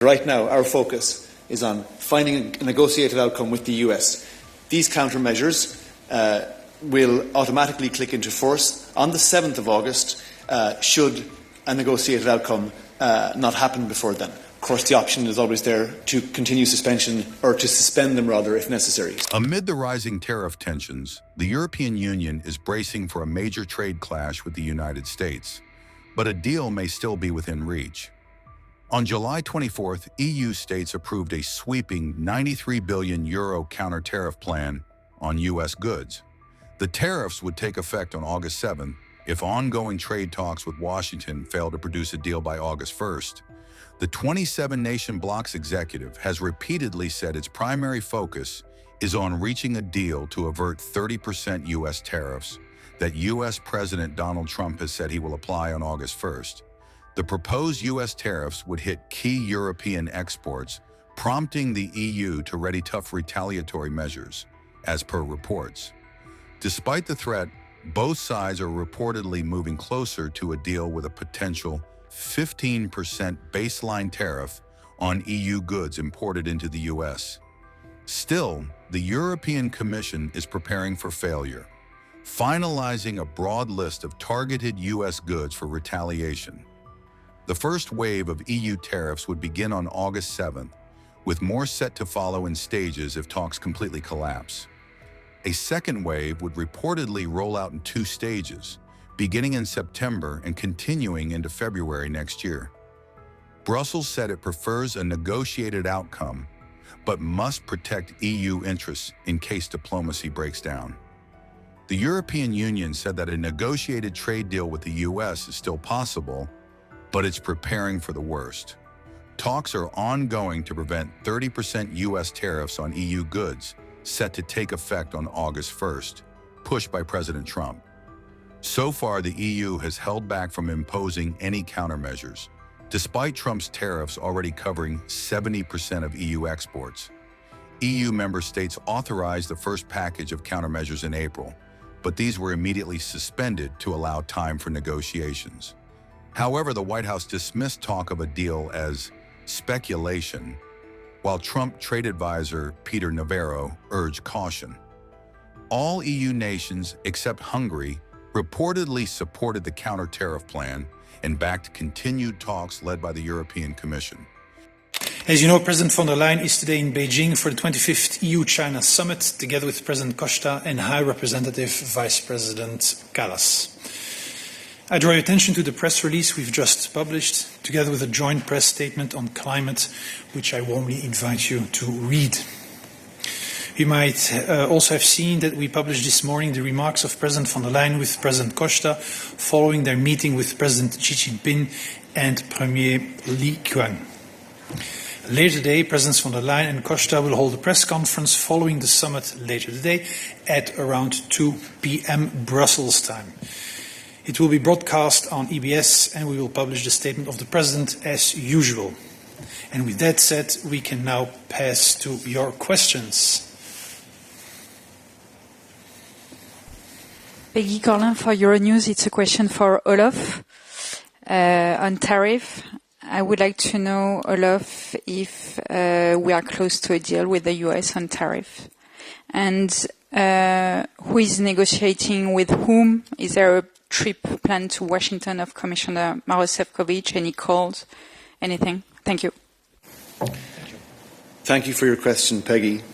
Right now, our focus is on finding a negotiated outcome with the US. These countermeasures will automatically click into force on the 7th of August should a negotiated outcome not happen before then. Of course, the option is always there to continue suspension, or to suspend them rather, if necessary. Amid the rising tariff tensions, the European Union is bracing for a major trade clash with the United States, but a deal may still be within reach. On July 24th, EU states approved a sweeping €93 billion counter-tariff plan on U.S. goods. The tariffs would take effect on August 7th if ongoing trade talks with Washington fail to produce a deal by August 1st. The 27-nation bloc's executive has repeatedly said its primary focus is on reaching a deal to avert 30% U.S. tariffs that U.S. President Donald Trump has said he will apply on August 1st. The proposed U.S. tariffs would hit key European exports, prompting the EU to ready tough retaliatory measures, as per reports. Despite the threat, both sides are reportedly moving closer to a deal with a potential 15% baseline tariff on EU goods imported into the U.S. Still, the European Commission is preparing for failure, finalizing a broad list of targeted U.S. goods for retaliation. The first wave of EU tariffs would begin on August 7th, with more set to follow in stages if talks completely collapse. A second wave would reportedly roll out in 2 stages, beginning in September and continuing into February next year. Brussels said it prefers a negotiated outcome, but must protect EU interests in case diplomacy breaks down. The European Union said that a negotiated trade deal with the US is still possible, but it's preparing for the worst. Talks are ongoing to prevent 30% US tariffs on EU goods, set to take effect on August 1st, pushed by President Trump. So far, the EU has held back from imposing any countermeasures, despite Trump's tariffs already covering 70% of EU exports. EU member states authorized the first package of countermeasures in April, but these were immediately suspended to allow time for negotiations. However, the White House dismissed talk of a deal as speculation, while Trump trade advisor Peter Navarro urged caution. All EU nations, except Hungary, reportedly supported the counter-tariff plan and backed continued talks led by the European Commission. As you know, President von der Leyen is today in Beijing for the 25th EU-China Summit, together with President Costa and High Representative Vice President Kallas. I draw your attention to the press release we've just published, together with a joint press statement on climate, which I warmly invite you to read. You might also have seen that we published this morning the remarks of President von der Leyen with President Costa following their meeting with President Xi Jinping and Premier Li Qiang. Later today, Presidents von der Leyen and Costa will hold a press conference following the summit later today at around 2 p.m. Brussels time. It will be broadcast on EBS, and we will publish the statement of the President as usual. And with that said, we can now pass to your questions. Peggy Corlin for Euronews. It's a question for Olaf on tariff. I would like to know, Olaf, if we are close to a deal with the US on tariff. And who is negotiating with whom? Is there a trip planned to Washington of Commissioner Maros Sefcovic? Any calls? Anything? Thank you. Thank you for your question, Peggy.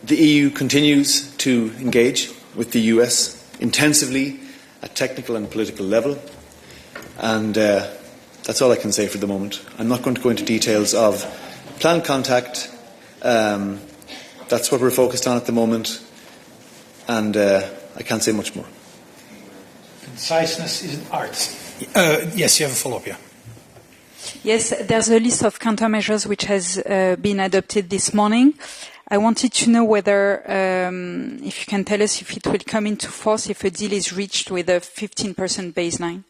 The EU continues to engage with the US intensively at technical and political level, and that's all I can say for the moment. I'm not going to go into details of planned contact. That's what we're focused on at the moment, and I can't say much more. Conciseness is an art. Yes, you have a follow-up, yeah. Yes, there's a list of countermeasures which has been adopted this morning. I wanted to know whether, if you can tell us if it will come into force if a deal is reached with a 15% baseline.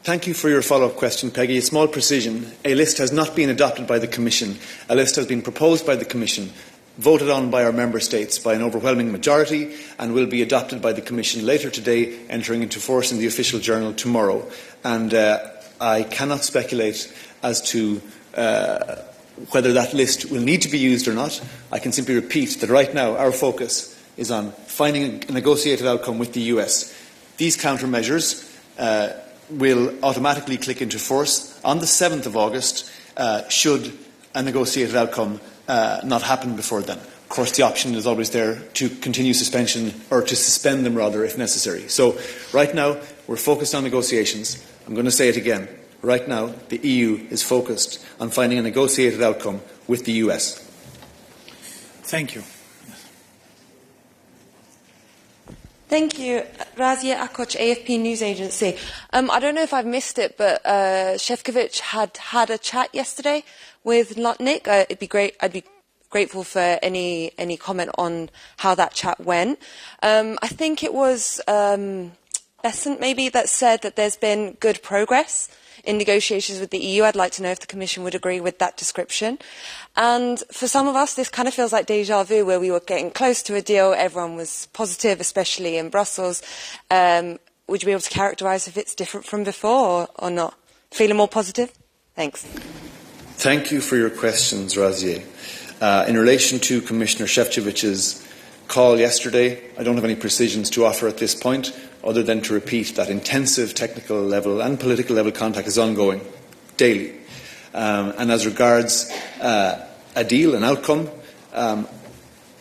Thank you for your follow-up question, Peggy. A small precision. A list has not been adopted by the Commission. A list has been proposed by the Commission, voted on by our Member States by an overwhelming majority, and will be adopted by the Commission later today, entering into force in the official journal tomorrow. And I cannot speculate as to whether that list will need to be used or not. I can simply repeat that right now our focus is on finding a negotiated outcome with the US. These countermeasures will automatically click into force on the 7th of August should a negotiated outcome not happen before then. Of course, the option is always there to continue suspension, or to suspend them rather, if necessary. So right now we're focused on negotiations. I'm going to say it again. Right now the EU is focused on finding a negotiated outcome with the US. Thank you. Thank you. Razia Akoc, AFP News Agency. I don't know if I've missed it, but Šefčovič had a chat yesterday with Lutnick. It'd be great. I'd be grateful for any comment on how that chat went. I think it was Besant maybe that said that there's been good progress in negotiations with the EU. I'd like to know if the Commission would agree with that description. And for some of us, this kind of feels like deja vu, where we were getting close to a deal, everyone was positive, especially in Brussels. Would you be able to characterise if it's different from before or not? Feeling more positive? Thanks. Thank you for your questions, Razia. In relation to Commissioner Šefčovič's call yesterday, I don't have any precisions to offer at this point, other than to repeat that intensive technical level and political level contact is ongoing daily. And as regards a deal, an outcome,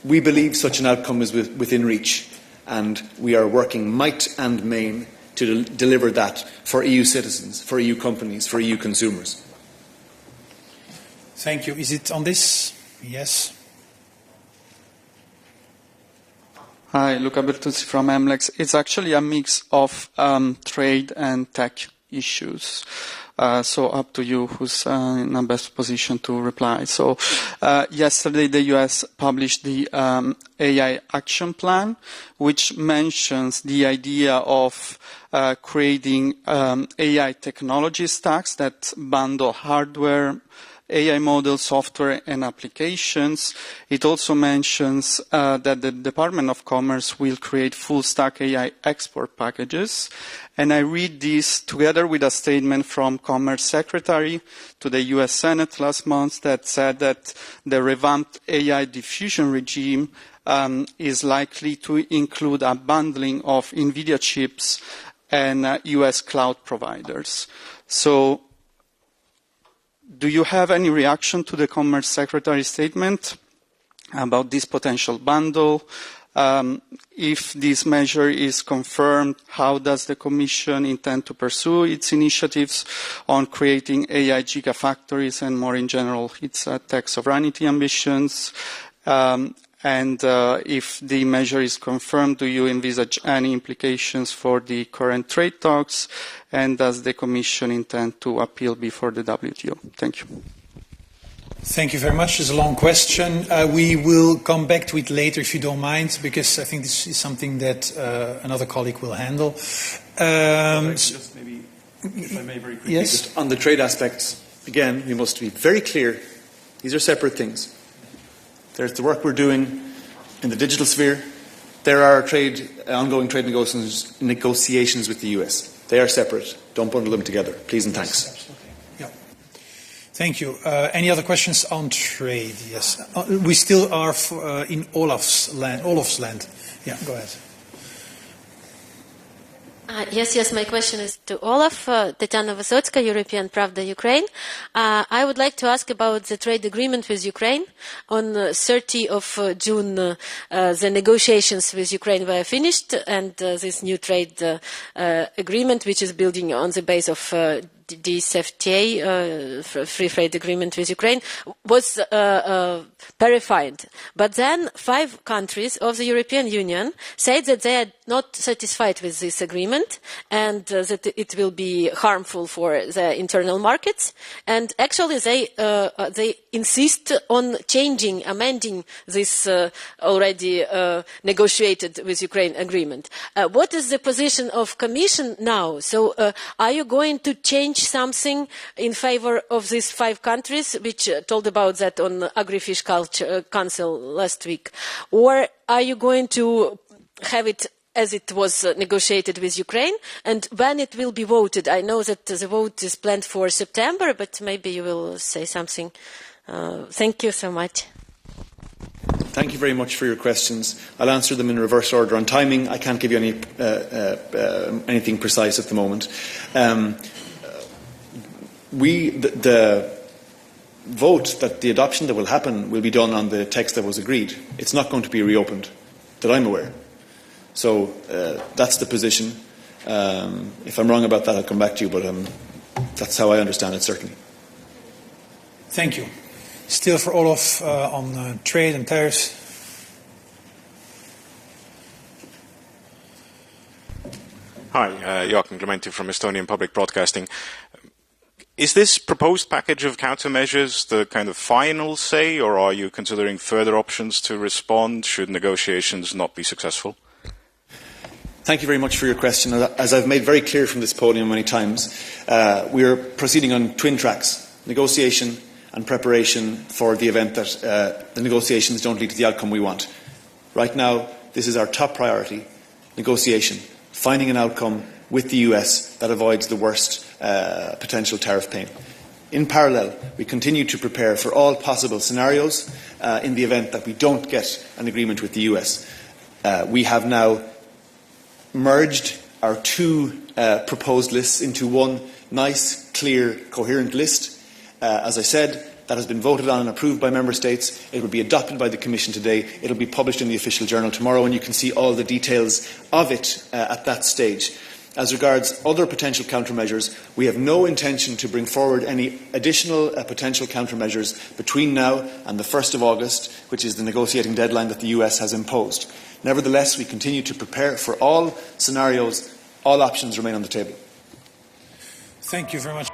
we believe such an outcome is within reach, and we are working might and main to deliver that for EU citizens, for EU companies, for EU consumers. Thank you. Is it on this? Yes. Hi, Luca Bertuzzi from MLEX. It's actually a mix of trade and tech issues. So up to you who's in the best position to reply. So yesterday the US published the AI Action Plan, which mentions the idea of creating AI technology stacks that bundle hardware, AI models, software and applications. It also mentions that the Department of Commerce will create full-stack AI export packages. And I read this together with a statement from Commerce Secretary to the US Senate last month that said that the revamped AI diffusion regime is likely to include a bundling of NVIDIA chips and US cloud providers. So, do you have any reaction to the Commerce Secretary's statement about this potential bundle? If this measure is confirmed, how does the Commission intend to pursue its initiatives on creating AI gigafactories and, more in general, its tech sovereignty ambitions? And if the measure is confirmed, do you envisage any implications for the current trade talks? And does the Commission intend to appeal before the WTO? Thank you. Thank you very much. It's a long question. We will come back to it later if you don't mind, because I think this is something that another colleague will handle. Just maybe, if I may very quickly, yes? just on the trade aspects, again, we must be very clear. These are separate things. There's the work we're doing in the digital sphere. There are ongoing trade negotiations with the US. They are separate. Don't bundle them together. Please and thanks. Absolutely. Yeah. Thank you. Any other questions on trade? Yes. We still are in Olaf's land. Yeah, go ahead. Yes, my question is to Olaf. Tetiana Vysotska, European Pravda, Ukraine. I would like to ask about the trade agreement with Ukraine. On 30 of June, the negotiations with Ukraine were finished, and this new trade agreement, which is building on the base of DCFTA, free trade agreement with Ukraine, was verified. But then 5 countries of the European Union said that they are not satisfied with this agreement and that it will be harmful for the internal markets. And actually they insist on amending this already negotiated with Ukraine agreement. What is the position of Commission now? So are you going to change something in favor of these 5 countries, which told about that on Agri-Fish Council last week? Or are you going to have it as it was negotiated with Ukraine, and when it will be voted. I know that the vote is planned for September, but maybe you will say something. Thank you so much. Thank you very much for your questions. I'll answer them in reverse order. On timing, I can't give you anything precise at the moment. The vote, that the adoption that will happen, will be done on the text that was agreed. It's not going to be reopened, that I'm aware. So that's the position. If I'm wrong about that, I'll come back to you, but that's how I understand it, certainly. Thank you. Still for Olaf on trade and tariffs. Hi, Joachim Clementi from Estonian Public Broadcasting. Is this proposed package of countermeasures the kind of final say, or are you considering further options to respond should negotiations not be successful? Thank you very much for your question. As I've made very clear from this podium many times, we are proceeding on twin tracks: negotiation and preparation for the event that the negotiations don't lead to the outcome we want. Right now, this is our top priority: negotiation, finding an outcome with the US that avoids the worst potential tariff pain. In parallel, we continue to prepare for all possible scenarios in the event that we don't get an agreement with the US. We have now merged our two proposed lists into one nice, clear, coherent list. As I said, that has been voted on and approved by Member States. It will be adopted by the Commission today. It will be published in the Official Journal tomorrow, and you can see all the details of it at that stage. As regards other potential countermeasures, we have no intention to bring forward any additional potential countermeasures between now and the 1st of August, which is the negotiating deadline that the US has imposed. Nevertheless, we continue to prepare for all scenarios. All options remain on the table. Thank you very much.